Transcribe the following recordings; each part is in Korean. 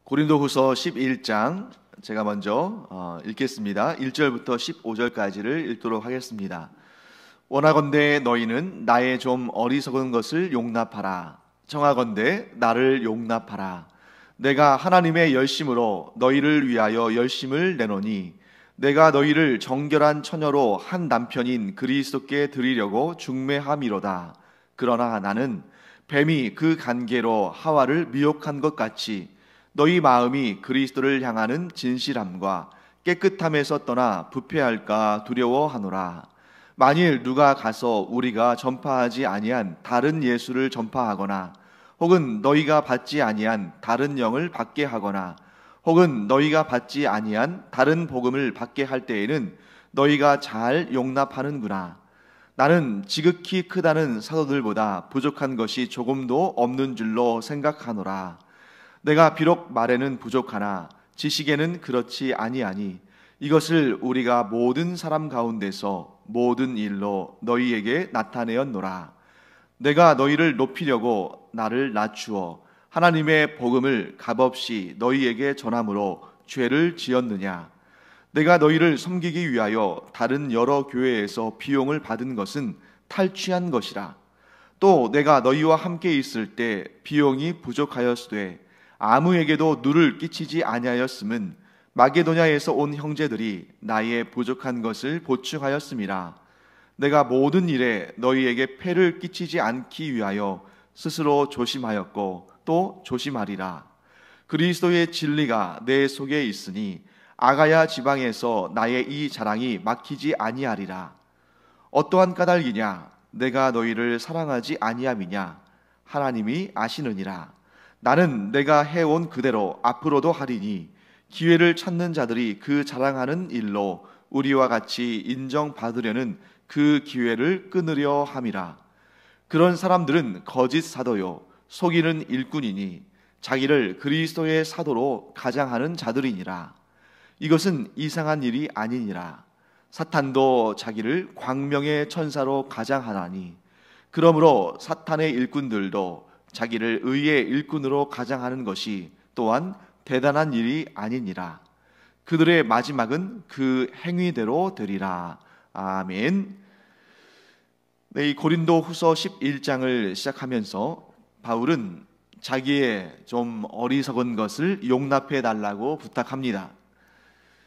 고린도후서 11장 제가 먼저 읽겠습니다. 1절부터 15절까지를 읽도록 하겠습니다. 원하건대 너희는 나의 좀 어리석은 것을 용납하라. 청하건대 나를 용납하라. 내가 하나님의 열심으로 너희를 위하여 열심을 내노니 내가 너희를 정결한 처녀로 한 남편인 그리스도께 드리려고 중매함이로다. 그러나 나는 뱀이 그 간계로 하와를 미혹한 것 같이 너희 마음이 그리스도를 향하는 진실함과 깨끗함에서 떠나 부패할까 두려워하노라. 만일 누가 가서 우리가 전파하지 아니한 다른 예수를 전파하거나 혹은 너희가 받지 아니한 다른 영을 받게 하거나 혹은 너희가 받지 아니한 다른 복음을 받게 할 때에는 너희가 잘 용납하는구나. 나는 지극히 크다는 사도들보다 부족한 것이 조금도 없는 줄로 생각하노라. 내가 비록 말에는 부족하나 지식에는 그렇지 아니하니 이것을 우리가 모든 사람 가운데서 모든 일로 너희에게 나타내었노라. 내가 너희를 높이려고 나를 낮추어 하나님의 복음을 값없이 너희에게 전함으로 죄를 지었느냐? 내가 너희를 섬기기 위하여 다른 여러 교회에서 비용을 받은 것은 탈취한 것이라. 또 내가 너희와 함께 있을 때 비용이 부족하였으되 아무에게도 누를 끼치지 아니하였음은 마게도냐에서 온 형제들이 나의 부족한 것을 보충하였음이라. 내가 모든 일에 너희에게 폐를 끼치지 않기 위하여 스스로 조심하였고 또 조심하리라. 그리스도의 진리가 내 속에 있으니 아가야 지방에서 나의 이 자랑이 막히지 아니하리라. 어떠한 까닭이냐? 내가 너희를 사랑하지 아니함이냐? 하나님이 아시느니라. 나는 내가 해온 그대로 앞으로도 하리니 기회를 찾는 자들이 그 자랑하는 일로 우리와 같이 인정받으려는 그 기회를 끊으려 함이라. 그런 사람들은 거짓 사도요 속이는 일꾼이니 자기를 그리스도의 사도로 가장하는 자들이니라. 이것은 이상한 일이 아니니라. 사탄도 자기를 광명의 천사로 가장하나니 그러므로 사탄의 일꾼들도 자기를 의의 일꾼으로 가장하는 것이 또한 대단한 일이 아니니라. 그들의 마지막은 그 행위대로 되리라. 아멘. 네, 이 고린도 후서 11장을 시작하면서 바울은 자기의 좀 어리석은 것을 용납해 달라고 부탁합니다.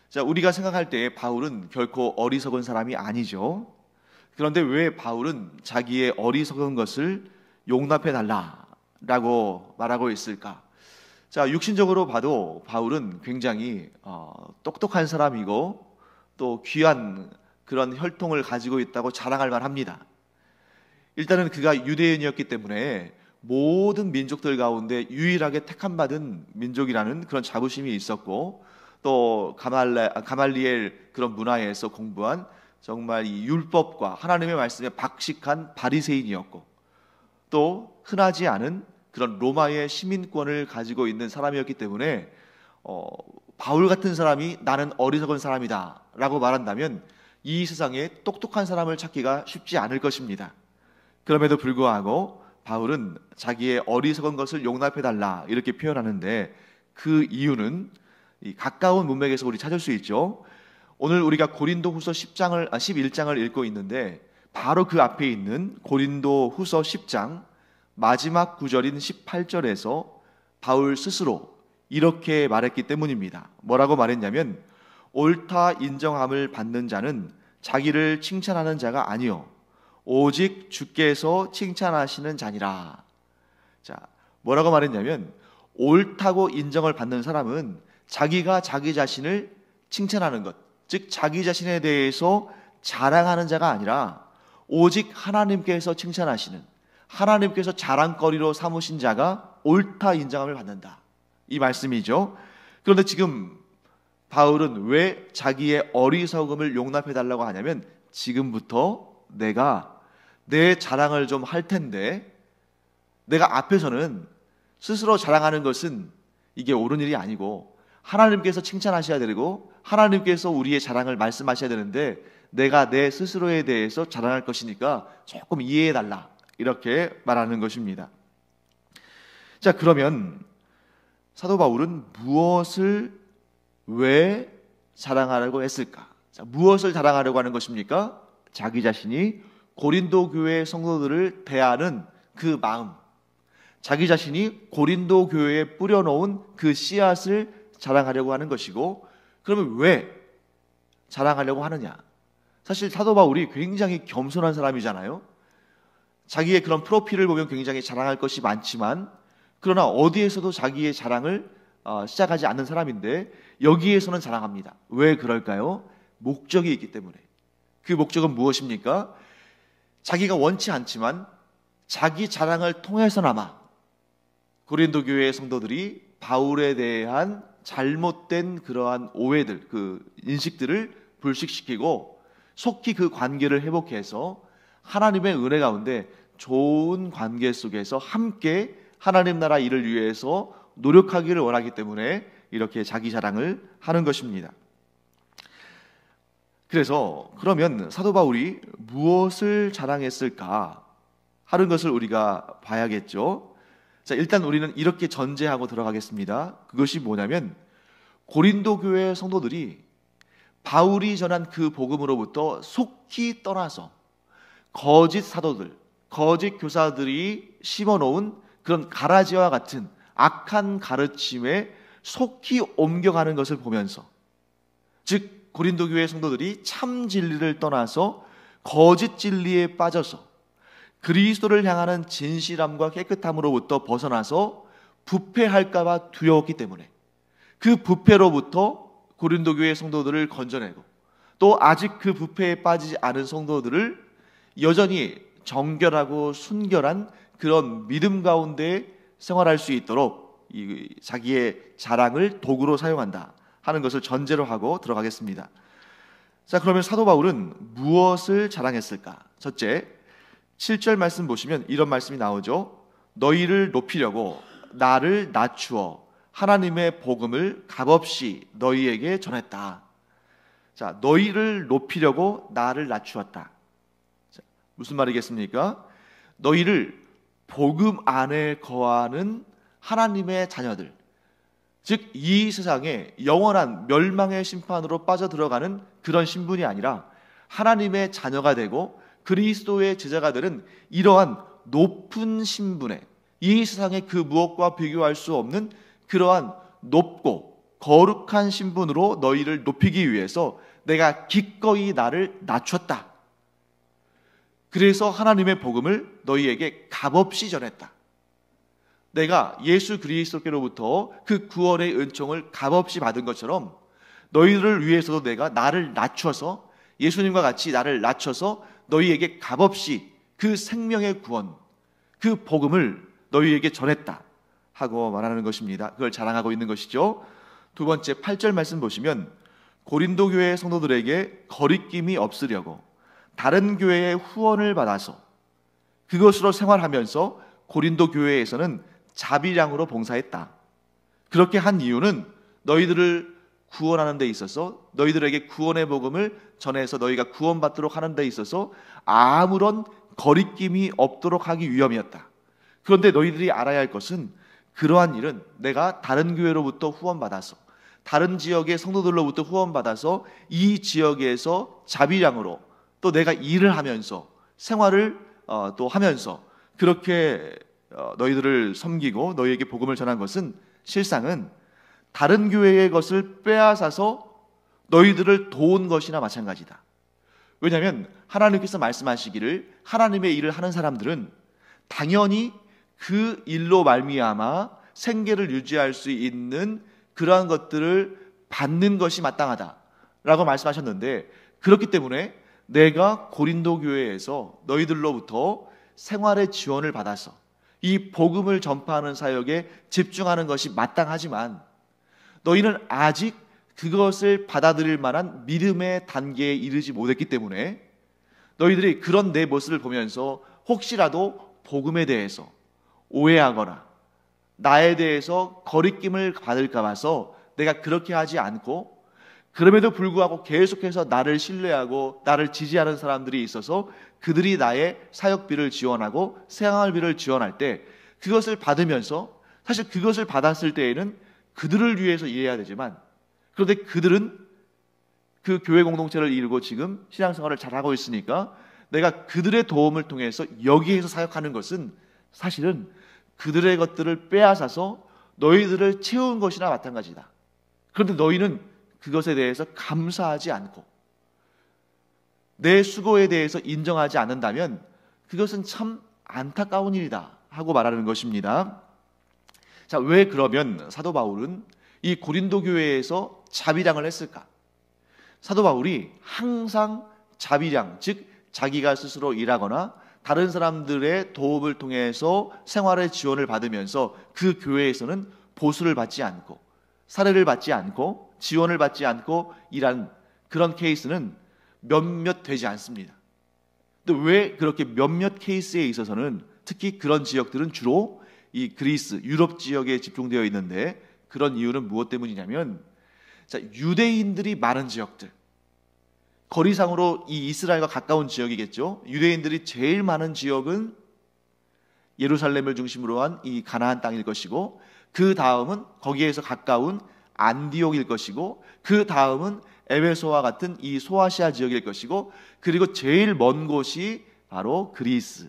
자, 우리가 생각할 때 바울은 결코 어리석은 사람이 아니죠. 그런데 왜 바울은 자기의 어리석은 것을 용납해 달라라고 말하고 있을까? 자, 육신적으로 봐도 바울은 굉장히 똑똑한 사람이고 또 귀한 그런 혈통을 가지고 있다고 자랑할 만합니다. 일단은 그가 유대인이었기 때문에 모든 민족들 가운데 유일하게 택함받은 민족이라는 그런 자부심이 있었고 또 가말리엘 그런 문화에서 공부한 정말 이 율법과 하나님의 말씀에 박식한 바리새인이었고 또 흔하지 않은 그런 로마의 시민권을 가지고 있는 사람이었기 때문에 바울 같은 사람이 나는 어리석은 사람이다 라고 말한다면 이 세상에 똑똑한 사람을 찾기가 쉽지 않을 것입니다. 그럼에도 불구하고 바울은 자기의 어리석은 것을 용납해달라 이렇게 표현하는데 그 이유는 이 가까운 문맥에서 우리 찾을 수 있죠. 오늘 우리가 고린도 후서 11장을 읽고 있는데 바로 그 앞에 있는 고린도 후서 10장 마지막 구절인 18절에서 바울 스스로 이렇게 말했기 때문입니다. 뭐라고 말했냐면 옳다 인정함을 받는 자는 자기를 칭찬하는 자가 아니요 오직 주께서 칭찬하시는 자니라. 자, 뭐라고 말했냐면 옳다고 인정을 받는 사람은 자기가 자기 자신을 칭찬하는 것, 즉 자기 자신에 대해서 자랑하는 자가 아니라 오직 하나님께서 칭찬하시는, 하나님께서 자랑거리로 삼으신 자가 옳다 인정함을 받는다, 이 말씀이죠. 그런데 지금 바울은 왜 자기의 어리석음을 용납해달라고 하냐면 지금부터 내가 내 자랑을 좀 할 텐데 내가 앞에서는 스스로 자랑하는 것은 이게 옳은 일이 아니고 하나님께서 칭찬하셔야 되고 하나님께서 우리의 자랑을 말씀하셔야 되는데 내가 내 스스로에 대해서 자랑할 것이니까 조금 이해해달라 이렇게 말하는 것입니다. 자, 그러면 사도 바울은 무엇을 왜 자랑하려고 했을까? 자, 무엇을 자랑하려고 하는 것입니까? 자기 자신이 고린도 교회 성도들을 대하는 그 마음, 자기 자신이 고린도 교회에 뿌려놓은 그 씨앗을 자랑하려고 하는 것이고, 그러면 왜 자랑하려고 하느냐? 사실 사도 바울이 굉장히 겸손한 사람이잖아요. 자기의 그런 프로필을 보면 굉장히 자랑할 것이 많지만, 그러나 어디에서도 자기의 자랑을 시작하지 않는 사람인데 여기에서는 자랑합니다. 왜 그럴까요? 목적이 있기 때문에. 그 목적은 무엇입니까? 자기가 원치 않지만 자기 자랑을 통해서나마 고린도 교회의 성도들이 바울에 대한 잘못된 그러한 오해들, 그 인식들을 불식시키고 속히 그 관계를 회복해서 하나님의 은혜 가운데 좋은 관계 속에서 함께 하나님 나라 일을 위해서 노력하기를 원하기 때문에 이렇게 자기 자랑을 하는 것입니다. 그래서 그러면 사도 바울이 무엇을 자랑했을까 하는 것을 우리가 봐야겠죠. 자, 일단 우리는 이렇게 전제하고 들어가겠습니다. 그것이 뭐냐면 고린도 교회 성도들이 바울이 전한 그 복음으로부터 속히 떠나서 거짓 사도들, 거짓 교사들이 심어놓은 그런 가라지와 같은 악한 가르침에 속히 옮겨가는 것을 보면서, 즉 고린도 교회 성도들이 참 진리를 떠나서 거짓 진리에 빠져서 그리스도를 향하는 진실함과 깨끗함으로부터 벗어나서 부패할까 봐 두려웠기 때문에 그 부패로부터 고린도 교회 성도들을 건져내고, 또 아직 그 부패에 빠지지 않은 성도들을 여전히 정결하고 순결한 그런 믿음 가운데 생활할 수 있도록 자기의 자랑을 도구로 사용한다 하는 것을 전제로 하고 들어가겠습니다. 자, 그러면 사도 바울은 무엇을 자랑했을까? 첫째, 7절 말씀 보시면 이런 말씀이 나오죠. 너희를 높이려고 나를 낮추어 하나님의 복음을 값없이 너희에게 전했다. 자, 너희를 높이려고 나를 낮추었다. 자, 무슨 말이겠습니까? 너희를 복음 안에 거하는 하나님의 자녀들, 즉 이 세상에 영원한 멸망의 심판으로 빠져들어가는 그런 신분이 아니라 하나님의 자녀가 되고 그리스도의 제자가 되는 이러한 높은 신분에, 이 세상의 그 무엇과 비교할 수 없는 그러한 높고 거룩한 신분으로 너희를 높이기 위해서 내가 기꺼이 나를 낮췄다. 그래서 하나님의 복음을 너희에게 값없이 전했다. 내가 예수 그리스도께로부터 그 구원의 은총을 값없이 받은 것처럼 너희들을 위해서도 내가 나를 낮춰서, 예수님과 같이 나를 낮춰서 너희에게 값없이 그 생명의 구원, 그 복음을 너희에게 전했다 하고 말하는 것입니다. 그걸 자랑하고 있는 것이죠. 두 번째 8절 말씀 보시면 고린도 교회 성도들에게 거리낌이 없으려고 다른 교회의 후원을 받아서 그것으로 생활하면서 고린도 교회에서는 자비량으로 봉사했다. 그렇게 한 이유는 너희들을 구원하는 데 있어서, 너희들에게 구원의 복음을 전해서 너희가 구원받도록 하는 데 있어서 아무런 거리낌이 없도록 하기 위함이었다. 그런데 너희들이 알아야 할 것은 그러한 일은 내가 다른 교회로부터 후원받아서, 다른 지역의 성도들로부터 후원받아서 이 지역에서 자비량으로 또 내가 일을 하면서 생활을 또 하면서 그렇게 너희들을 섬기고 너희에게 복음을 전한 것은 실상은 다른 교회의 것을 빼앗아서 너희들을 도운 것이나 마찬가지다. 왜냐하면 하나님께서 말씀하시기를 하나님의 일을 하는 사람들은 당연히 그 일로 말미암아 생계를 유지할 수 있는 그러한 것들을 받는 것이 마땅하다라고 말씀하셨는데, 그렇기 때문에 내가 고린도 교회에서 너희들로부터 생활의 지원을 받아서 이 복음을 전파하는 사역에 집중하는 것이 마땅하지만 너희는 아직 그것을 받아들일 만한 믿음의 단계에 이르지 못했기 때문에 너희들이 그런 내 모습을 보면서 혹시라도 복음에 대해서 오해하거나 나에 대해서 거리낌을 받을까 봐서 내가 그렇게 하지 않고, 그럼에도 불구하고 계속해서 나를 신뢰하고 나를 지지하는 사람들이 있어서 그들이 나의 사역비를 지원하고 생활비를 지원할 때 그것을 받으면서, 사실 그것을 받았을 때에는 그들을 위해서 일해야 되지만, 그런데 그들은 그 교회 공동체를 이루고 지금 신앙생활을 잘하고 있으니까 내가 그들의 도움을 통해서 여기에서 사역하는 것은 사실은 그들의 것들을 빼앗아서 너희들을 채운 것이나 마찬가지다. 그런데 너희는 그것에 대해서 감사하지 않고 내 수고에 대해서 인정하지 않는다면 그것은 참 안타까운 일이다 하고 말하는 것입니다. 자, 왜 그러면 사도 바울은 이 고린도 교회에서 자비량을 했을까? 사도 바울이 항상 자비량, 즉 자기가 스스로 일하거나 다른 사람들의 도움을 통해서 생활의 지원을 받으면서 그 교회에서는 보수를 받지 않고 사례를 받지 않고 지원을 받지 않고 일한 그런 케이스는 몇몇 되지 않습니다. 근데 왜 그렇게 몇몇 케이스에 있어서는 특히 그런 지역들은 주로 이 그리스, 유럽 지역에 집중되어 있는데, 그런 이유는 무엇 때문이냐면, 자, 유대인들이 많은 지역들, 거리상으로 이 이스라엘과 가까운 지역이겠죠. 유대인들이 제일 많은 지역은 예루살렘을 중심으로 한 이 가나안 땅일 것이고, 그 다음은 거기에서 가까운 안디옥일 것이고, 그 다음은 에베소와 같은 이 소아시아 지역일 것이고, 그리고 제일 먼 곳이 바로 그리스,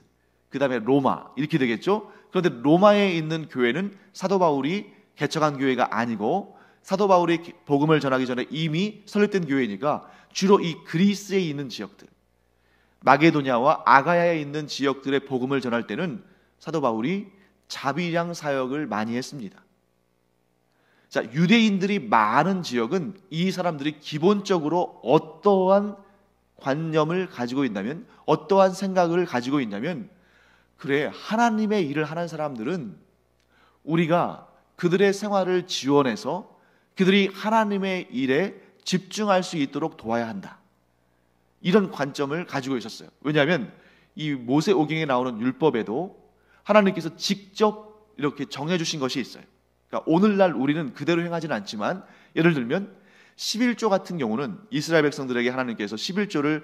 그 다음에 로마, 이렇게 되겠죠. 그런데 로마에 있는 교회는 사도 바울이 개척한 교회가 아니고 사도 바울이 복음을 전하기 전에 이미 설립된 교회니까 주로 이 그리스에 있는 지역들, 마게도냐와 아가야에 있는 지역들의 복음을 전할 때는 사도 바울이 자비량 사역을 많이 했습니다. 자, 유대인들이 많은 지역은 이 사람들이 기본적으로 어떠한 관념을 가지고 있냐면, 어떠한 생각을 가지고 있냐면, 그래, 하나님의 일을 하는 사람들은 우리가 그들의 생활을 지원해서 그들이 하나님의 일에 집중할 수 있도록 도와야 한다, 이런 관점을 가지고 있었어요. 왜냐하면 이 모세오경에 나오는 율법에도 하나님께서 직접 이렇게 정해주신 것이 있어요. 그러니까 오늘날 우리는 그대로 행하지는 않지만, 예를 들면 11조 같은 경우는 이스라엘 백성들에게 하나님께서 11조를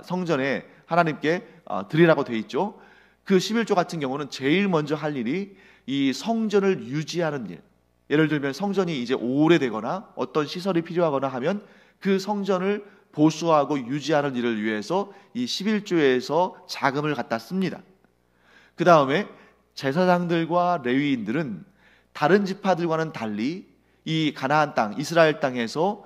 성전에 하나님께 드리라고 돼 있죠. 그 11조 같은 경우는 제일 먼저 할 일이 이 성전을 유지하는 일, 예를 들면 성전이 이제 오래되거나 어떤 시설이 필요하거나 하면 그 성전을 보수하고 유지하는 일을 위해서 이 11조에서 자금을 갖다 씁니다. 그 다음에 제사장들과 레위인들은 다른 지파들과는 달리 이 가나안 땅, 이스라엘 땅에서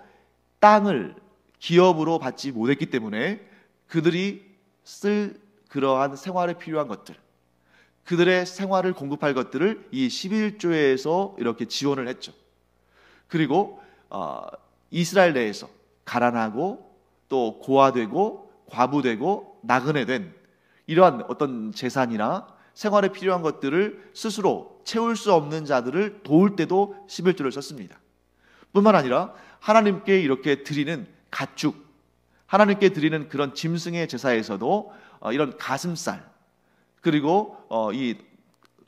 땅을 기업으로 받지 못했기 때문에 그들이 쓸 그러한 생활에 필요한 것들, 그들의 생활을 공급할 것들을 이 11조에서 이렇게 지원을 했죠. 그리고 이스라엘 내에서 가난하고 또 고아되고 과부되고 나그네된 이러한 어떤 재산이나 생활에 필요한 것들을 스스로 채울 수 없는 자들을 도울 때도 11조를 썼습니다. 뿐만 아니라 하나님께 이렇게 드리는 가축, 하나님께 드리는 그런 짐승의 제사에서도 이런 가슴살, 그리고 이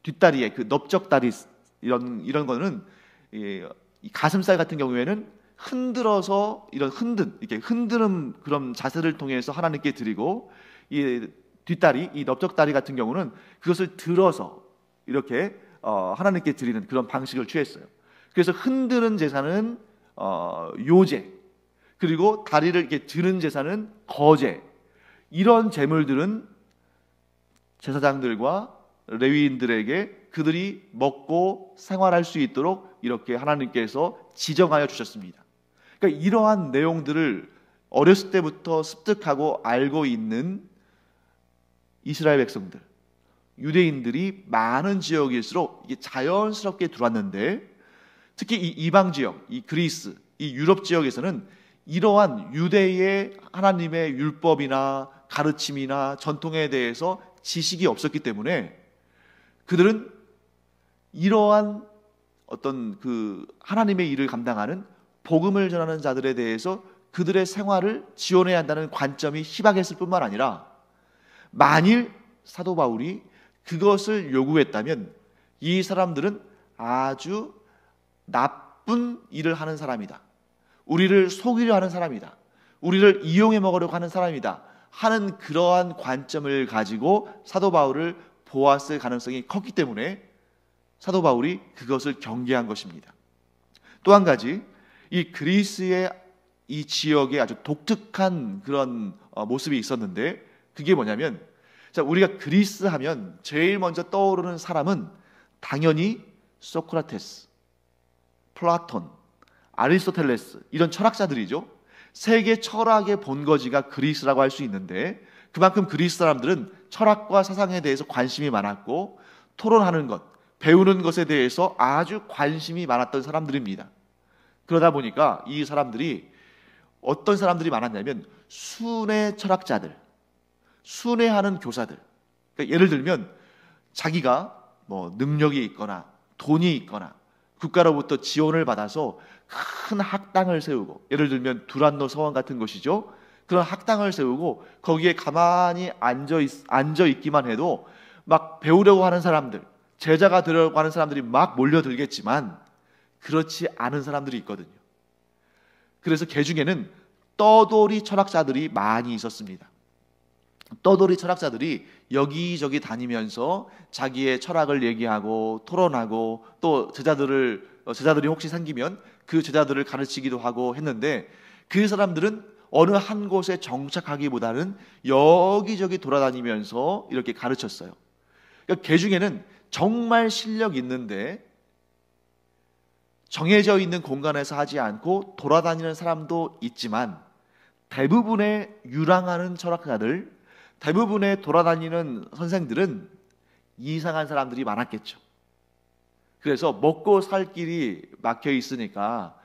뒷다리에 그 넓적다리, 이런 거는 이 가슴살 같은 경우에는 흔들어서 이렇게 흔드는 그런 자세를 통해서 하나님께 드리고, 이 뒷다리, 이 넓적다리 같은 경우는 그것을 들어서 이렇게 하나님께 드리는 그런 방식을 취했어요. 그래서 흔드는 제사는 요제, 그리고 다리를 이렇게 드는 제사는 거제, 이런 제물들은 제사장들과 레위인들에게 그들이 먹고 생활할 수 있도록 이렇게 하나님께서 지정하여 주셨습니다. 그러니까 이러한 내용들을 어렸을 때부터 습득하고 알고 있는 이스라엘 백성들, 유대인들이 많은 지역일수록 이게 자연스럽게 들어왔는데, 특히 이 이방 지역, 이 그리스, 이 유럽 지역에서는 이러한 유대의 하나님의 율법이나 가르침이나 전통에 대해서 지식이 없었기 때문에 그들은 이러한 어떤 그 하나님의 일을 감당하는 복음을 전하는 자들에 대해서 그들의 생활을 지원해야 한다는 관점이 희박했을 뿐만 아니라, 만일 사도 바울이 그것을 요구했다면 이 사람들은 아주 나쁜 일을 하는 사람이다, 우리를 속이려 하는 사람이다, 우리를 이용해 먹으려고 하는 사람이다 하는 그러한 관점을 가지고 사도 바울을 보았을 가능성이 컸기 때문에 사도 바울이 그것을 경계한 것입니다. 또 한 가지, 이 그리스의 이 지역에 아주 독특한 그런 모습이 있었는데, 그게 뭐냐면, 자, 우리가 그리스 하면 제일 먼저 떠오르는 사람은 당연히 소크라테스, 플라톤, 아리스토텔레스, 이런 철학자들이죠. 세계 철학의 본거지가 그리스라고 할 수 있는데, 그만큼 그리스 사람들은 철학과 사상에 대해서 관심이 많았고, 토론하는 것, 배우는 것에 대해서 아주 관심이 많았던 사람들입니다. 그러다 보니까 이 사람들이, 어떤 사람들이 많았냐면 순회 철학자들, 순회하는 교사들. 그러니까 예를 들면 자기가 뭐 능력이 있거나 돈이 있거나 국가로부터 지원을 받아서 큰 학당을 세우고, 예를 들면 두란노 서원 같은 곳이죠. 그런 학당을 세우고 거기에 가만히 앉아 있기만 해도 막 배우려고 하는 사람들, 제자가 되려고 하는 사람들이 막 몰려들겠지만, 그렇지 않은 사람들이 있거든요. 그래서 그 중에는 떠돌이 철학자들이 많이 있었습니다. 떠돌이 철학자들이 여기저기 다니면서 자기의 철학을 얘기하고 토론하고, 또 제자들이 혹시 생기면 그 제자들을 가르치기도 하고 했는데, 그 사람들은 어느 한 곳에 정착하기보다는 여기저기 돌아다니면서 이렇게 가르쳤어요. 그러니까 그 중에는 정말 실력 있는데 정해져 있는 공간에서 하지 않고 돌아다니는 사람도 있지만, 대부분의 유랑하는 철학자들, 대부분의 돌아다니는 선생들은 이상한 사람들이 많았겠죠. 그래서 먹고 살 길이 막혀 있으니까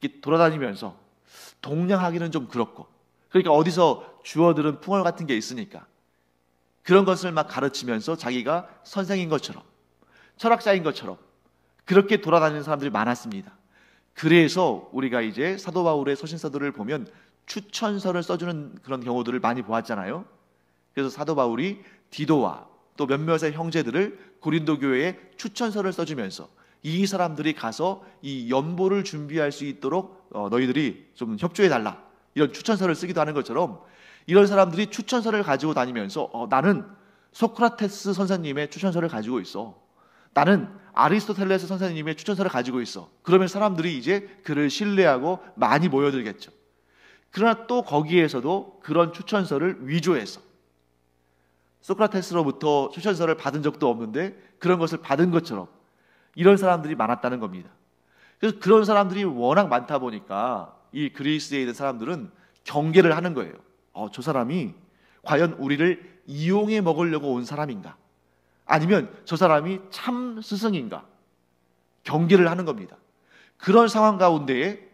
이렇게 돌아다니면서 동냥하기는 좀 그렇고, 그러니까 어디서 주워들은 풍월 같은 게 있으니까 그런 것을 막 가르치면서 자기가 선생인 것처럼, 철학자인 것처럼 그렇게 돌아다니는 사람들이 많았습니다. 그래서 우리가 이제 사도 바울의 서신서들을 보면 추천서를 써주는 그런 경우들을 많이 보았잖아요. 그래서 사도 바울이 디도와 또 몇몇의 형제들을 고린도 교회에 추천서를 써주면서, 이 사람들이 가서 이 연보를 준비할 수 있도록 너희들이 좀 협조해 달라, 이런 추천서를 쓰기도 하는 것처럼, 이런 사람들이 추천서를 가지고 다니면서 나는 소크라테스 선생님의 추천서를 가지고 있어, 나는 아리스토텔레스 선생님의 추천서를 가지고 있어. 그러면 사람들이 이제 그를 신뢰하고 많이 모여들겠죠. 그러나 또 거기에서도 그런 추천서를 위조해서, 소크라테스로부터 추천서를 받은 적도 없는데 그런 것을 받은 것처럼, 이런 사람들이 많았다는 겁니다. 그래서 그런 사람들이 워낙 많다 보니까 이 그리스에 있는 사람들은 경계를 하는 거예요. 저 사람이 과연 우리를 이용해 먹으려고 온 사람인가, 아니면 저 사람이 참 스승인가, 경계를 하는 겁니다. 그런 상황 가운데에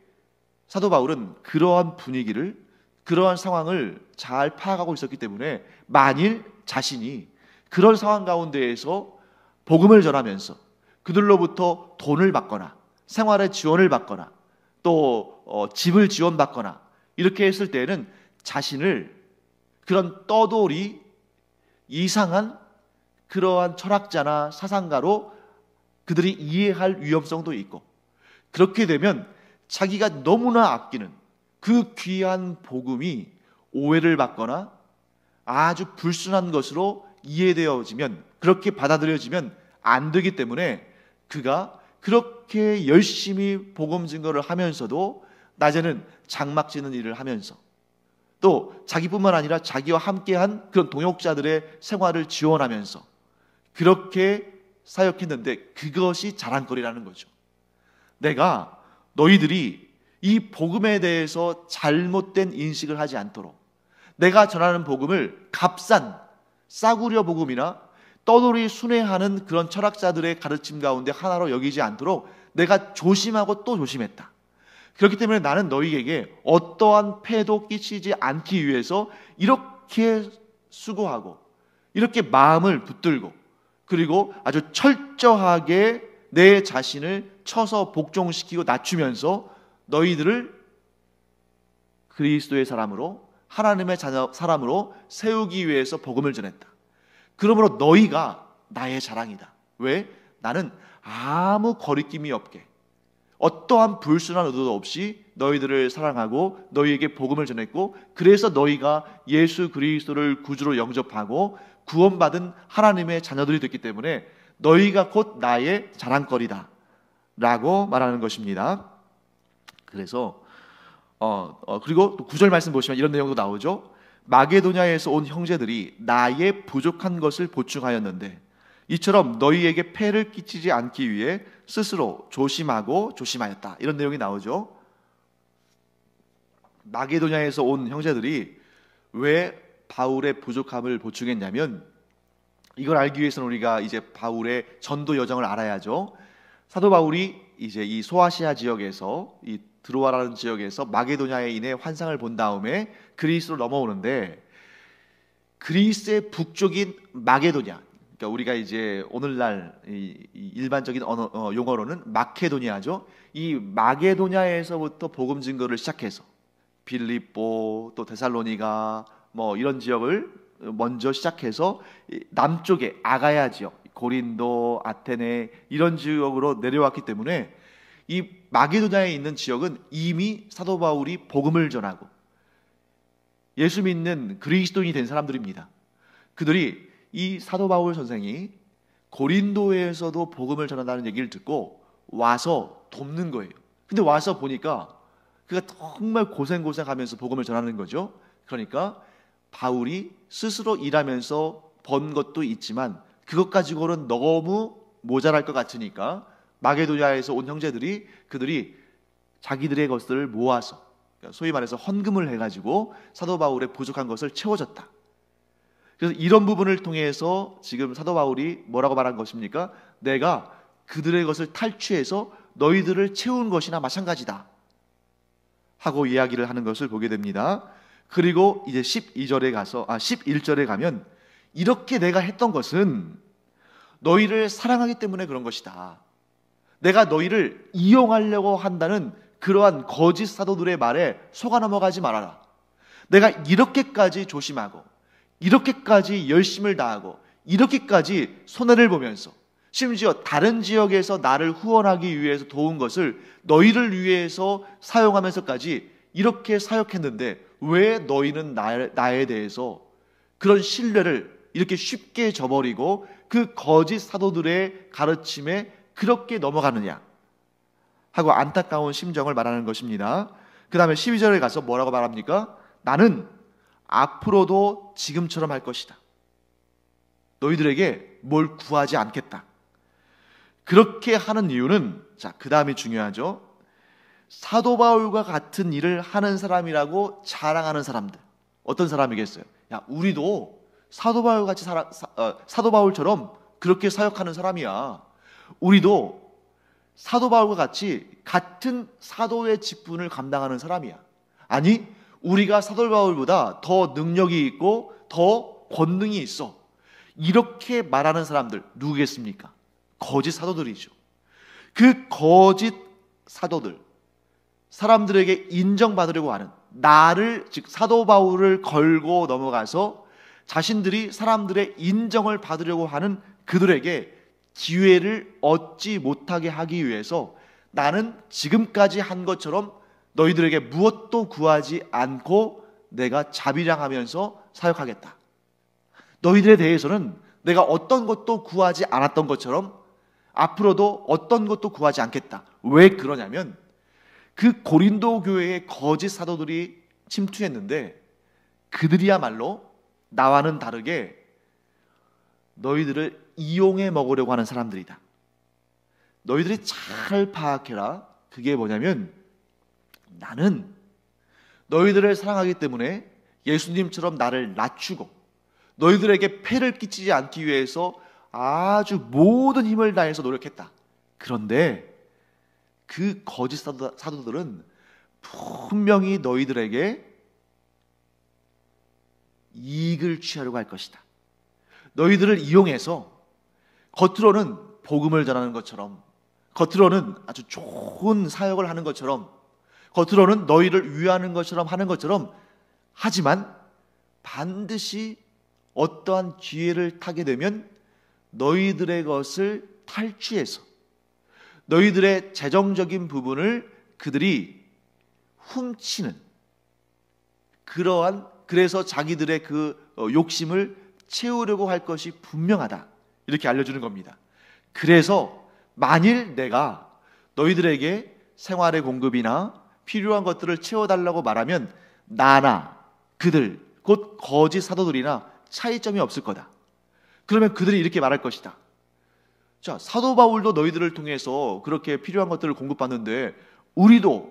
사도 바울은 그러한 분위기를, 그러한 상황을 잘 파악하고 있었기 때문에, 만일 자신이 그런 상황 가운데에서 복음을 전하면서 그들로부터 돈을 받거나 생활에 지원을 받거나 또 집을 지원받거나 이렇게 했을 때에는 자신을 그런 떠돌이 이상한 그러한 철학자나 사상가로 그들이 이해할 위험성도 있고, 그렇게 되면 자기가 너무나 아끼는 그 귀한 복음이 오해를 받거나 아주 불순한 것으로 이해되어지면, 그렇게 받아들여지면 안 되기 때문에, 그가 그렇게 열심히 복음 증거를 하면서도 낮에는 장막 지는 일을 하면서, 또 자기뿐만 아니라 자기와 함께한 그런 동역자들의 생활을 지원하면서 그렇게 사역했는데, 그것이 자랑거리라는 거죠. 내가 너희들이 이 복음에 대해서 잘못된 인식을 하지 않도록, 내가 전하는 복음을 값싼 싸구려 복음이나 떠돌이 순회하는 그런 철학자들의 가르침 가운데 하나로 여기지 않도록 내가 조심하고 또 조심했다. 그렇기 때문에 나는 너희에게 어떠한 폐도 끼치지 않기 위해서 이렇게 수고하고, 이렇게 마음을 붙들고, 그리고 아주 철저하게 내 자신을 쳐서 복종시키고 낮추면서 너희들을 그리스도의 사람으로, 하나님의 사람으로 세우기 위해서 복음을 전했다. 그러므로 너희가 나의 자랑이다. 왜? 나는 아무 거리낌이 없게, 어떠한 불순한 의도도 없이 너희들을 사랑하고 너희에게 복음을 전했고, 그래서 너희가 예수 그리스도를 구주로 영접하고 구원받은 하나님의 자녀들이 됐기 때문에 너희가 곧 나의 자랑거리다 라고 말하는 것입니다. 그래서 그리고 또 9절 말씀 보시면 이런 내용도 나오죠. 마게도냐에서 온 형제들이 나의 부족한 것을 보충하였는데 이처럼 너희에게 폐를 끼치지 않기 위해 스스로 조심하고 조심하였다. 이런 내용이 나오죠. 마게도냐에서 온 형제들이 왜 바울의 부족함을 보충했냐면, 이걸 알기 위해서는 우리가 이제 바울의 전도 여정을 알아야죠. 사도 바울이 이제 이 소아시아 지역에서, 이 드로아라는 지역에서 마게도냐에 인해 환상을 본 다음에 그리스로 넘어오는데, 그리스의 북쪽인 마게도냐, 그러니까 우리가 이제 오늘날 이 일반적인 용어로는 마케도니아죠. 이 마게도냐에서부터 복음 증거를 시작해서 빌립보, 또 데살로니가 뭐 이런 지역을 먼저 시작해서 남쪽의 아가야 지역, 고린도, 아테네 이런 지역으로 내려왔기 때문에 이 마게도냐에 있는 지역은 이미 사도 바울이 복음을 전하고 예수 믿는 그리스도인이 된 사람들입니다. 그들이 이 사도 바울 선생이 고린도에서도 복음을 전한다는 얘기를 듣고 와서 돕는 거예요. 근데 와서 보니까 그가 정말 고생하면서 복음을 전하는 거죠. 그러니까 바울이 스스로 일하면서 번 것도 있지만 그것 가지고는 너무 모자랄 것 같으니까 마게도냐에서 온 형제들이 그들이 자기들의 것들을 모아서, 소위 말해서 헌금을 해가지고 사도 바울의 부족한 것을 채워줬다. 그래서 이런 부분을 통해서 지금 사도 바울이 뭐라고 말한 것입니까? 내가 그들의 것을 탈취해서 너희들을 채운 것이나 마찬가지다 하고 이야기를 하는 것을 보게 됩니다. 그리고 이제 11절에 가면 이렇게 내가 했던 것은 너희를 사랑하기 때문에 그런 것이다. 내가 너희를 이용하려고 한다는 그러한 거짓 사도들의 말에 속아 넘어가지 말아라. 내가 이렇게까지 조심하고 이렇게까지 열심을 다하고 이렇게까지 손해를 보면서 심지어 다른 지역에서 나를 후원하기 위해서 도운 것을 너희를 위해서 사용하면서까지 이렇게 사역했는데 왜 너희는 나에 대해서 그런 신뢰를 이렇게 쉽게 저버리고 그 거짓 사도들의 가르침에 그렇게 넘어가느냐 하고 안타까운 심정을 말하는 것입니다. 그 다음에 12절에 가서 뭐라고 말합니까? 나는 앞으로도 지금처럼 할 것이다. 너희들에게 뭘 구하지 않겠다. 그렇게 하는 이유는, 자, 그 다음이 중요하죠. 사도 바울과 같은 일을 하는 사람이라고 자랑하는 사람들. 어떤 사람이겠어요? 야, 우리도 사도 바울 같이 사도 바울처럼 그렇게 사역하는 사람이야. 우리도 사도 바울과 같이 같은 사도의 직분을 감당하는 사람이야. 아니, 우리가 사도 바울보다 더 능력이 있고 더 권능이 있어. 이렇게 말하는 사람들 누구겠습니까? 거짓 사도들이죠. 그 거짓 사도들, 사람들에게 인정받으려고 하는, 나를, 즉 사도 바울을 걸고 넘어가서 자신들이 사람들의 인정을 받으려고 하는 그들에게 기회를 얻지 못하게 하기 위해서 나는 지금까지 한 것처럼 너희들에게 무엇도 구하지 않고 내가 자비량하면서 사역하겠다. 너희들에 대해서는 내가 어떤 것도 구하지 않았던 것처럼 앞으로도 어떤 것도 구하지 않겠다. 왜 그러냐면 그 고린도 교회의 거짓 사도들이 침투했는데 그들이야말로 나와는 다르게 너희들을 이용해 먹으려고 하는 사람들이다. 너희들이 잘 파악해라. 그게 뭐냐면 나는 너희들을 사랑하기 때문에 예수님처럼 나를 낮추고 너희들에게 폐를 끼치지 않기 위해서 아주 모든 힘을 다해서 노력했다. 그런데 그 거짓 사도들은 분명히 너희들에게 이익을 취하려고 할 것이다. 너희들을 이용해서 겉으로는 복음을 전하는 것처럼, 겉으로는 아주 좋은 사역을 하는 것처럼, 겉으로는 너희를 위하는 것처럼 하는 것처럼 하지만 반드시 어떠한 기회를 타게 되면 너희들의 것을 탈취해서 너희들의 재정적인 부분을 그들이 훔치는 그래서 자기들의 그 욕심을 채우려고 할 것이 분명하다. 이렇게 알려주는 겁니다. 그래서 만일 내가 너희들에게 생활의 공급이나 필요한 것들을 채워달라고 말하면 나나 그들, 곧 거짓 사도들이나 차이점이 없을 거다. 그러면 그들이 이렇게 말할 것이다. 자, 사도 바울도 너희들을 통해서 그렇게 필요한 것들을 공급받는데 우리는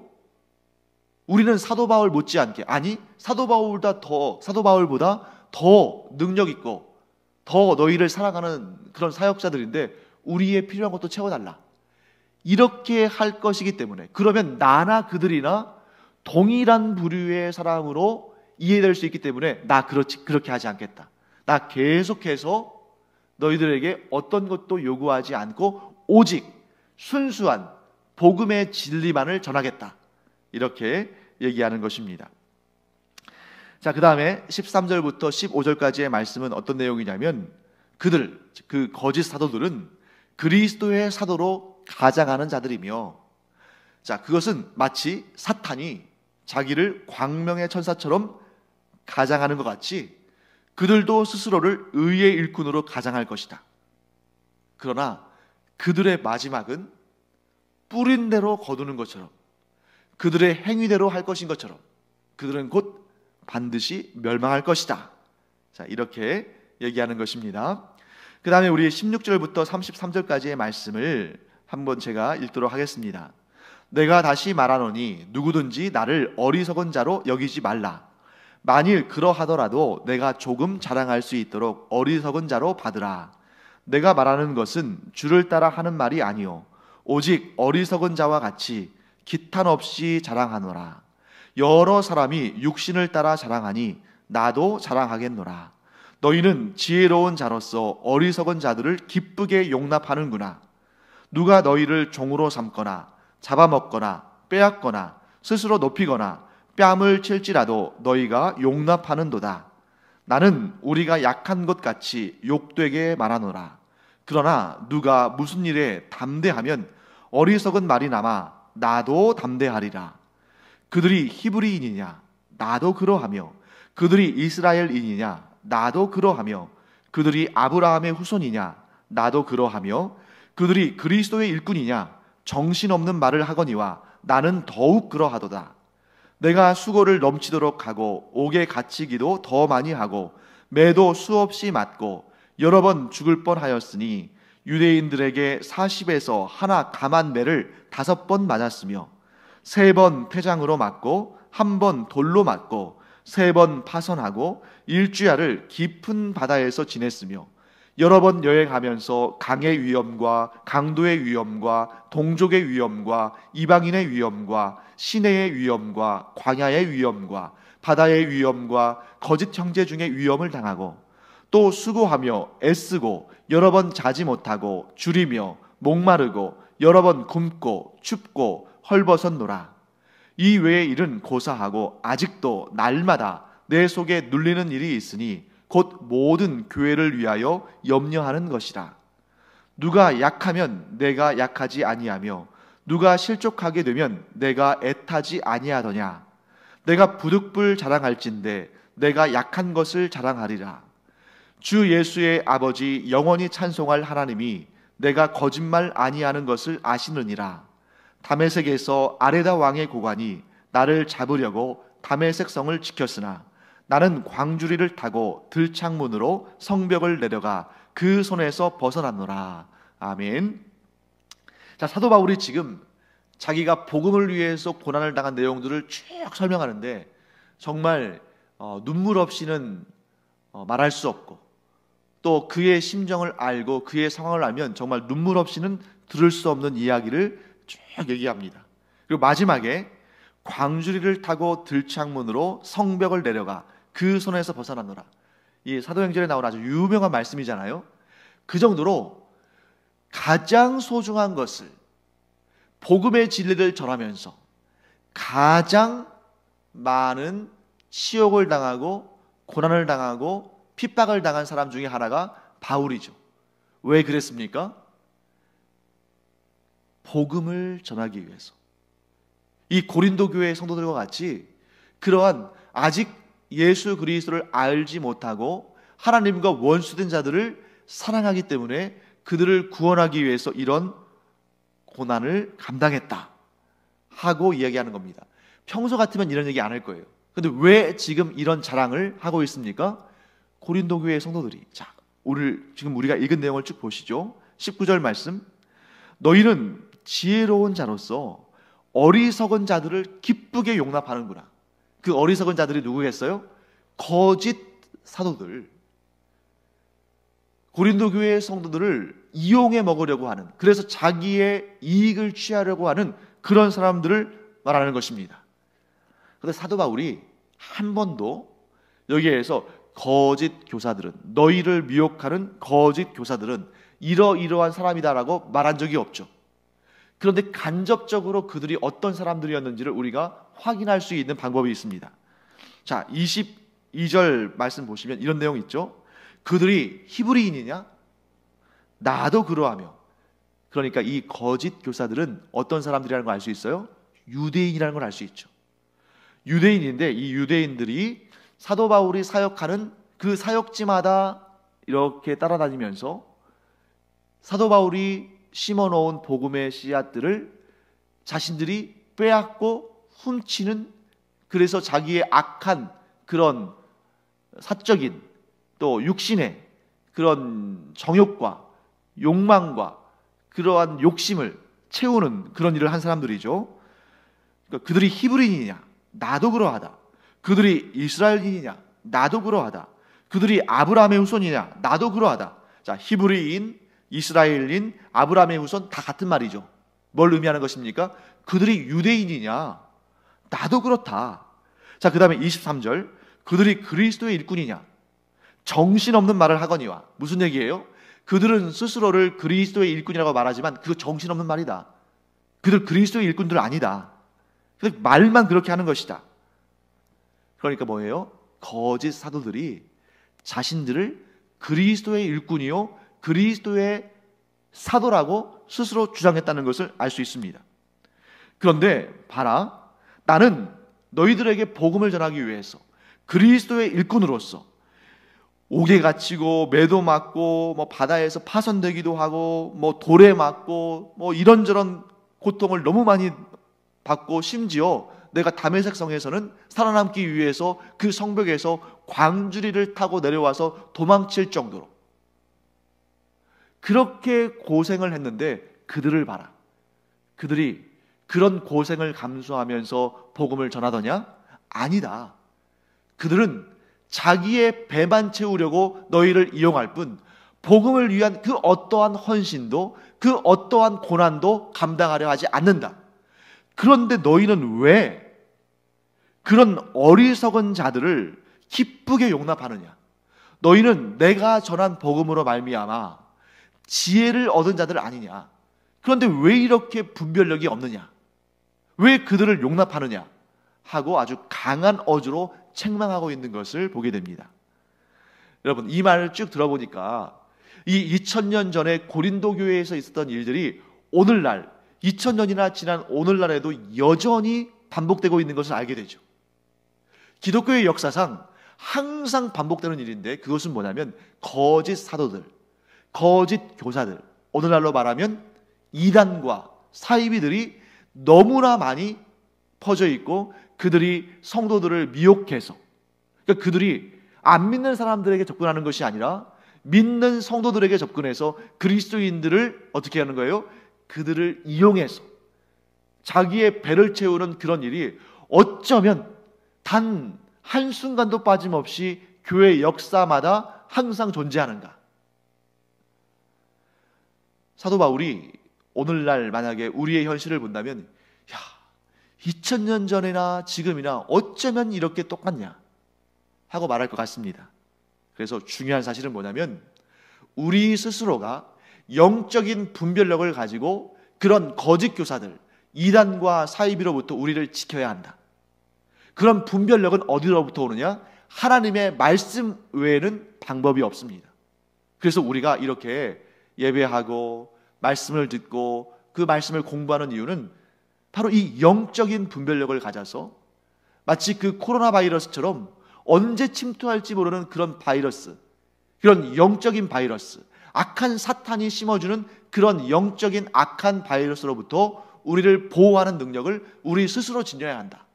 사도 바울 못지않게, 아니 사도 바울보다 더 능력 있고 더 너희를 사랑하는 그런 사역자들인데 우리의 필요한 것도 채워달라. 이렇게 할 것이기 때문에, 그러면 나나 그들이나 동일한 부류의 사람으로 이해될 수 있기 때문에 나 그렇게 하지 않겠다. 나 계속해서 너희들에게 어떤 것도 요구하지 않고 오직 순수한 복음의 진리만을 전하겠다. 이렇게 얘기하는 것입니다. 자, 그 다음에 13절부터 15절까지의 말씀은 어떤 내용이냐면 그 거짓 사도들은 그리스도의 사도로 가장하는 자들이며, 자, 그것은 마치 사탄이 자기를 광명의 천사처럼 가장하는 것 같이 그들도 스스로를 의의 일꾼으로 가장할 것이다. 그러나 그들의 마지막은 뿌린 대로 거두는 것처럼, 그들의 행위대로 할 것인 것처럼 그들은 곧 반드시 멸망할 것이다. 자, 이렇게 얘기하는 것입니다. 그 다음에 우리 16절부터 33절까지의 말씀을 한번 제가 읽도록 하겠습니다. 내가 다시 말하노니 누구든지 나를 어리석은 자로 여기지 말라. 만일 그러하더라도 내가 조금 자랑할 수 있도록 어리석은 자로 받으라. 내가 말하는 것은 주를 따라 하는 말이 아니요 오직 어리석은 자와 같이 기탄 없이 자랑하노라. 여러 사람이 육신을 따라 자랑하니 나도 자랑하겠노라. 너희는 지혜로운 자로서 어리석은 자들을 기쁘게 용납하는구나. 누가 너희를 종으로 삼거나 잡아먹거나 빼앗거나 스스로 높이거나 뺨을 칠지라도 너희가 용납하는도다. 나는 우리가 약한 것 같이 욕되게 말하노라. 그러나 누가 무슨 일에 담대하면 어리석은 말이 남아 나도 담대하리라. 그들이 히브리인이냐 나도 그러하며 그들이 이스라엘인이냐 나도 그러하며 그들이 아브라함의 후손이냐 나도 그러하며 그들이 그리스도의 일꾼이냐 정신없는 말을 하거니와 나는 더욱 그러하도다. 내가 수고를 넘치도록 하고 옥에 갇히기도 더 많이 하고 매도 수없이 맞고 여러 번 죽을 뻔하였으니 유대인들에게 40에서 하나 감한 매를 5번 맞았으며 3번 태장으로 맞고 1번 돌로 맞고 3번 파선하고 일주야를 깊은 바다에서 지냈으며 여러 번 여행하면서 강의 위험과 강도의 위험과 동족의 위험과 이방인의 위험과 시내의 위험과 광야의 위험과 바다의 위험과 거짓 형제 중의 위험을 당하고 또 수고하며 애쓰고 여러 번 자지 못하고 줄이며 목마르고 여러 번 굶고 춥고 헐벗었노라. 이 외의 일은 고사하고 아직도 날마다 내 속에 눌리는 일이 있으니 곧 모든 교회를 위하여 염려하는 것이라. 누가 약하면 내가 약하지 아니하며 누가 실족하게 되면 내가 애타지 아니하더냐. 내가 부득불 자랑할진대 내가 약한 것을 자랑하리라. 주 예수의 아버지 영원히 찬송할 하나님이 내가 거짓말 아니하는 것을 아시느니라. 다메섹에서 아레다 왕의 고관이 나를 잡으려고 다메섹 성을 지켰으나 나는 광주리를 타고 들창문으로 성벽을 내려가 그 손에서 벗어났노라. 아멘. 자, 사도 바울이 지금 자기가 복음을 위해서 고난을 당한 내용들을 쭉 설명하는데 정말 눈물 없이는 말할 수 없고 또 그의 심정을 알고 그의 상황을 알면 정말 눈물 없이는 들을 수 없는 이야기를 쭉 얘기합니다. 그리고 마지막에 광주리를 타고 들창문으로 성벽을 내려가 그 손에서 벗어났노라. 이 사도행전에 나오는 아주 유명한 말씀이잖아요. 그 정도로 가장 소중한 것을 복음의 진리를 전하면서 가장 많은 치욕을 당하고 고난을 당하고 핍박을 당한 사람 중에 하나가 바울이죠. 왜 그랬습니까? 복음을 전하기 위해서. 이 고린도 교회의 성도들과 같이 그러한 아직 예수 그리스도를 알지 못하고 하나님과 원수된 자들을 사랑하기 때문에 그들을 구원하기 위해서 이런 고난을 감당했다 하고 이야기하는 겁니다. 평소 같으면 이런 얘기 안 할 거예요. 근데 왜 지금 이런 자랑을 하고 있습니까? 고린도 교회의 성도들이. 자, 오늘 지금 우리가 읽은 내용을 쭉 보시죠. 19절 말씀. 너희는 지혜로운 자로서 어리석은 자들을 기쁘게 용납하는구나. 그 어리석은 자들이 누구겠어요? 거짓 사도들. 고린도 교회의 성도들을 이용해 먹으려고 하는, 그래서 자기의 이익을 취하려고 하는 그런 사람들을 말하는 것입니다. 그런데 사도 바울이 한 번도 여기에서 거짓 교사들은, 너희를 미혹하는 거짓 교사들은 이러이러한 사람이다라고 말한 적이 없죠. 그런데 간접적으로 그들이 어떤 사람들이었는지를 우리가 확인할 수 있는 방법이 있습니다. 자, 22절 말씀 보시면 이런 내용 있죠. 그들이 히브리인이냐? 나도 그러하며. 그러니까 이 거짓 교사들은 어떤 사람들이라는 걸 알 수 있어요? 유대인이라는 걸 알 수 있죠. 유대인인데 이 유대인들이 사도 바울이 사역하는 그 사역지마다 이렇게 따라다니면서 사도 바울이 심어놓은 복음의 씨앗들을 자신들이 빼앗고 훔치는, 그래서 자기의 악한 그런 사적인 또 육신의 그런 정욕과 욕망과 그러한 욕심을 채우는 그런 일을 한 사람들이죠. 그러니까 그들이 히브리인이냐? 나도 그러하다. 그들이 이스라엘인이냐? 나도 그러하다. 그들이 아브라함의 후손이냐? 나도 그러하다. 자, 히브리인, 이스라엘인, 아브라함의 후손 다 같은 말이죠. 뭘 의미하는 것입니까? 그들이 유대인이냐? 나도 그렇다. 자, 그 다음에 23절. 그들이 그리스도의 일꾼이냐? 정신없는 말을 하거니와. 무슨 얘기예요? 그들은 스스로를 그리스도의 일꾼이라고 말하지만 그거 정신없는 말이다. 그들 그리스도의 일꾼들 아니다. 근데 말만 그렇게 하는 것이다. 그러니까 뭐예요? 거짓 사도들이 자신들을 그리스도의 일꾼이요 그리스도의 사도라고 스스로 주장했다는 것을 알 수 있습니다. 그런데 봐라, 나는 너희들에게 복음을 전하기 위해서 그리스도의 일꾼으로서 옥에 갇히고 매도 맞고 뭐 바다에서 파손되기도 하고 뭐 돌에 맞고 뭐 이런저런 고통을 너무 많이 받고, 심지어 내가 다메섹 성에서는 살아남기 위해서 그 성벽에서 광주리를 타고 내려와서 도망칠 정도로 그렇게 고생을 했는데 그들을 봐라. 그들이 그런 고생을 감수하면서 복음을 전하더냐? 아니다. 그들은 자기의 배만 채우려고 너희를 이용할 뿐 복음을 위한 그 어떠한 헌신도 그 어떠한 고난도 감당하려 하지 않는다. 그런데 너희는 왜 그런 어리석은 자들을 기쁘게 용납하느냐? 너희는 내가 전한 복음으로 말미암아 지혜를 얻은 자들 아니냐? 그런데 왜 이렇게 분별력이 없느냐? 왜 그들을 용납하느냐? 하고 아주 강한 어조로 책망하고 있는 것을 보게 됩니다. 여러분, 이 말을 쭉 들어보니까 이 2000년 전에 고린도 교회에서 있었던 일들이 오늘날 2000년이나 지난 오늘날에도 여전히 반복되고 있는 것을 알게 되죠. 기독교의 역사상 항상 반복되는 일인데 그것은 뭐냐면 거짓 사도들, 거짓 교사들, 오늘날로 말하면 이단과 사이비들이 너무나 많이 퍼져 있고 그들이 성도들을 미혹해서, 그러니까 그들이 안 믿는 사람들에게 접근하는 것이 아니라 믿는 성도들에게 접근해서 그리스도인들을 어떻게 하는 거예요? 그들을 이용해서 자기의 배를 채우는 그런 일이 어쩌면 단 한순간도 빠짐없이 교회 역사마다 항상 존재하는가? 사도 바울이 오늘날 만약에 우리의 현실을 본다면 2000년 전이나 지금이나 어쩌면 이렇게 똑같냐 하고 말할 것 같습니다. 그래서 중요한 사실은 뭐냐면 우리 스스로가 영적인 분별력을 가지고 그런 거짓 교사들, 이단과 사이비로부터 우리를 지켜야 한다. 그런 분별력은 어디로부터 오느냐? 하나님의 말씀 외에는 방법이 없습니다. 그래서 우리가 이렇게 예배하고 말씀을 듣고 그 말씀을 공부하는 이유는 바로 이 영적인 분별력을 가져서 마치 그 코로나 바이러스처럼 언제 침투할지 모르는 그런 바이러스, 그런 영적인 바이러스, 악한 사탄이 심어주는 그런 영적인 악한 바이러스로부터 우리를 보호하는 능력을 우리 스스로 지녀야 한다.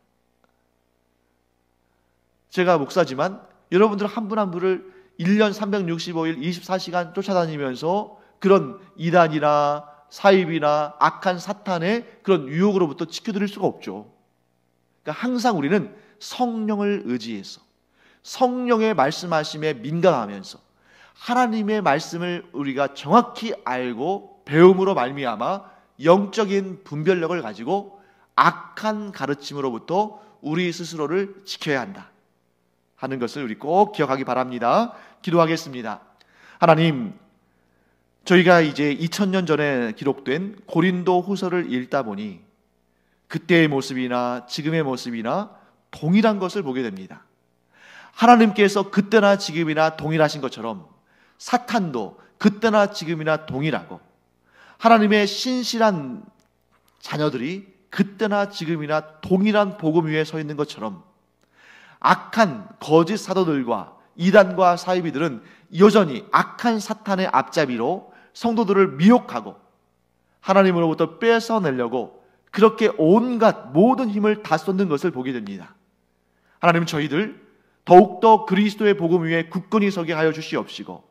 제가 목사지만 여러분들 한 분 한 분을 1년 365일 24시간 쫓아다니면서 그런 이단이나 사입이나 악한 사탄의 그런 유혹으로부터 지켜드릴 수가 없죠. 그러니까 항상 우리는 성령을 의지해서 성령의 말씀하심에 민감하면서 하나님의 말씀을 우리가 정확히 알고 배움으로 말미암아 영적인 분별력을 가지고 악한 가르침으로부터 우리 스스로를 지켜야 한다 하는 것을 우리 꼭 기억하기 바랍니다. 기도하겠습니다. 하나님, 저희가 이제 2000년 전에 기록된 고린도 후서를 읽다 보니 그때의 모습이나 지금의 모습이나 동일한 것을 보게 됩니다. 하나님께서 그때나 지금이나 동일하신 것처럼 사탄도 그때나 지금이나 동일하고 하나님의 신실한 자녀들이 그때나 지금이나 동일한 복음 위에 서 있는 것처럼 악한 거짓 사도들과 이단과 사이비들은 여전히 악한 사탄의 앞잡이로 성도들을 미혹하고 하나님으로부터 뺏어내려고 그렇게 온갖 모든 힘을 다 쏟는 것을 보게 됩니다. 하나님, 저희들 더욱더 그리스도의 복음 위에 굳건히 서게 하여 주시옵시고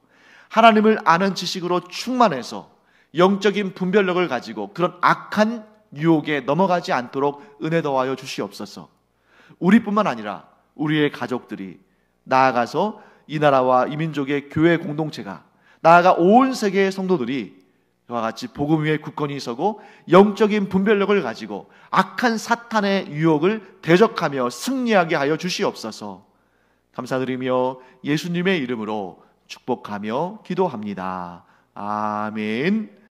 하나님을 아는 지식으로 충만해서 영적인 분별력을 가지고 그런 악한 유혹에 넘어가지 않도록 은혜 더하여 주시옵소서. 우리뿐만 아니라 우리의 가족들이, 나아가서 이 나라와 이 민족의 교회 공동체가, 나아가 온 세계의 성도들이 이와 같이 복음 위에 굳건히 서고 영적인 분별력을 가지고 악한 사탄의 유혹을 대적하며 승리하게 하여 주시옵소서. 감사드리며 예수님의 이름으로 축복하며 기도합니다. 아멘.